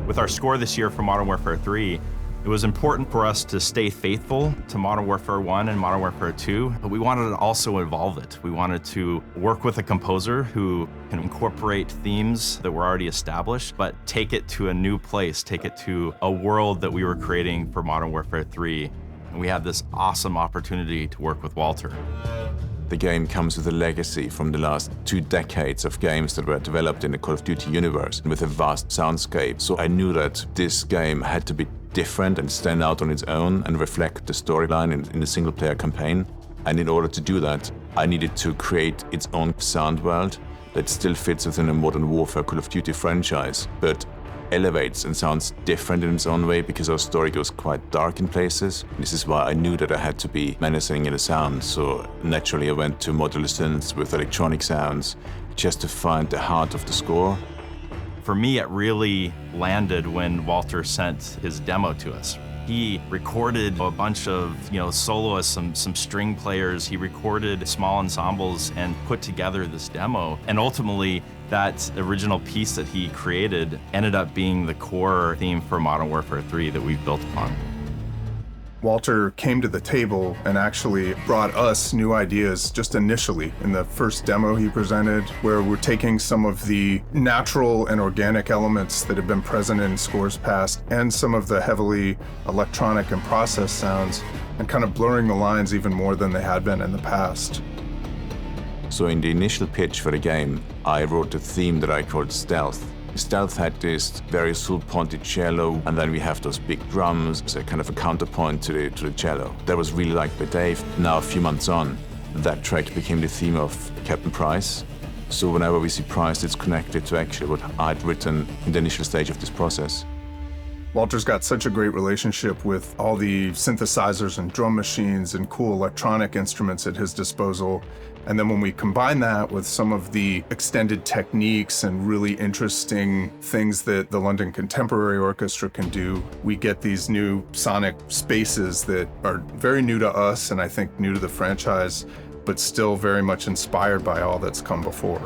With our score this year for Modern Warfare 3, it was important for us to stay faithful to Modern Warfare 1 and Modern Warfare 2, but we wanted to also evolve it. We wanted to work with a composer who can incorporate themes that were already established, but take it to a new place, take it to a world that we were creating for Modern Warfare 3. And we had this awesome opportunity to work with Walter. The game comes with a legacy from the last 2 decades of games that were developed in the Call of Duty universe with a vast soundscape. So I knew that this game had to be different and stand out on its own and reflect the storyline in the single-player campaign. And in order to do that, I needed to create its own sound world that still fits within a Modern Warfare Call of Duty franchise, but elevates and sounds different in its own way because our story goes quite dark in places. This is why I knew that I had to be menacing in the sound, so naturally I went to modular synths with electronic sounds just to find the heart of the score. For me, it really landed when Walter sent his demo to us. He recorded a bunch of soloists, some string players. He recorded small ensembles and put together this demo. And ultimately, that original piece that he created ended up being the core theme for Modern Warfare 3 that we've built upon. Walter came to the table and actually brought us new ideas just initially in the first demo he presented, where we're taking some of the natural and organic elements that have been present in scores past and some of the heavily electronic and process sounds and kind of blurring the lines even more than they had been in the past. So in the initial pitch for the game, I wrote a theme that I called Stealth. Stealth had this very full-pointed cello, and then we have those big drums as a kind of a counterpoint to the cello. That was really liked by Dave. Now, a few months on, that track became the theme of Captain Price. So whenever we see Price, it's connected to actually what I'd written in the initial stage of this process. Walter's got such a great relationship with all the synthesizers and drum machines and cool electronic instruments at his disposal. And then when we combine that with some of the extended techniques and really interesting things that the London Contemporary Orchestra can do, we get these new sonic spaces that are very new to us and I think new to the franchise, but still very much inspired by all that's come before.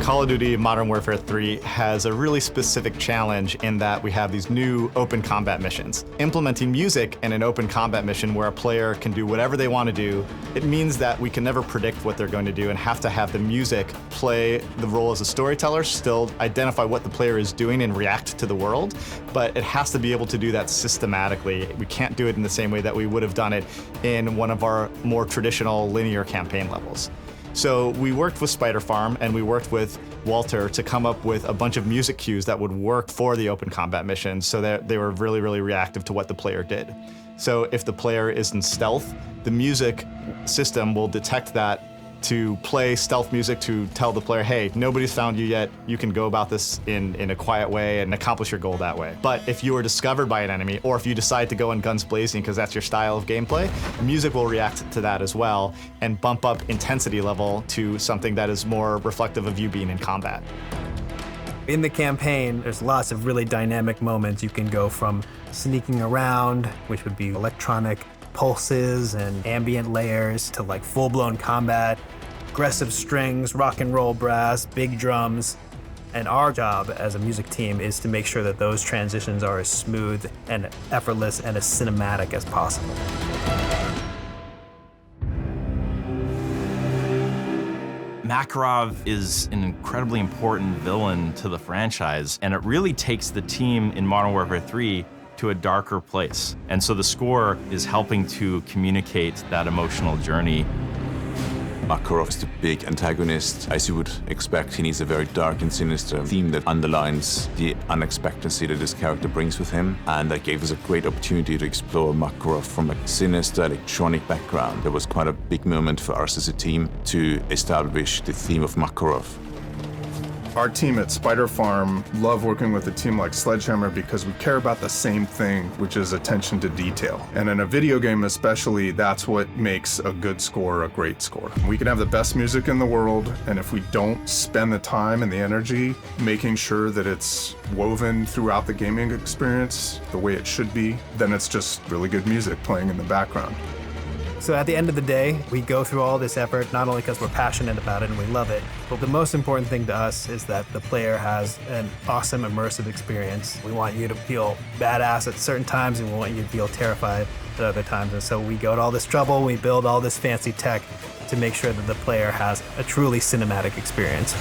Call of Duty Modern Warfare 3 has a really specific challenge in that we have these new open combat missions. Implementing music in an open combat mission where a player can do whatever they want to do, it means that we can never predict what they're going to do and have to have the music play the role as a storyteller, still identify what the player is doing and react to the world, but it has to be able to do that systematically. We can't do it in the same way that we would have done it in one of our more traditional linear campaign levels. So we worked with Spider Farm and we worked with Walter to come up with a bunch of music cues that would work for the open combat missions so that they were really, really reactive to what the player did. So if the player is in stealth, the music system will detect that to play stealth music to tell the player, hey, nobody's found you yet, you can go about this in a quiet way and accomplish your goal that way. But if you are discovered by an enemy, or if you decide to go in guns blazing because that's your style of gameplay, music will react to that as well and bump up intensity level to something that is more reflective of you being in combat. In the campaign, there's lots of really dynamic moments. You can go from sneaking around, which would be electronic pulses and ambient layers, to like full-blown combat, aggressive strings, rock and roll brass, big drums. And our job as a music team is to make sure that those transitions are as smooth and effortless and as cinematic as possible. Makarov is an incredibly important villain to the franchise, and it really takes the team in Modern Warfare 3 to a darker place. And so the score is helping to communicate that emotional journey. Makarov is the big antagonist. As you would expect, he needs a very dark and sinister theme that underlines the unexpectancy that this character brings with him. And that gave us a great opportunity to explore Makarov from a sinister electronic background. That was quite a big moment for us as a team to establish the theme of Makarov. Our team at Spider Farm love working with a team like Sledgehammer because we care about the same thing, which is attention to detail. And in a video game especially, that's what makes a good score a great score. We can have the best music in the world, and if we don't spend the time and the energy making sure that it's woven throughout the gaming experience the way it should be, then it's just really good music playing in the background. So at the end of the day, we go through all this effort, not only because we're passionate about it and we love it, but the most important thing to us is that the player has an awesome immersive experience. We want you to feel badass at certain times and we want you to feel terrified at other times. And so we go to all this trouble, we build all this fancy tech to make sure that the player has a truly cinematic experience.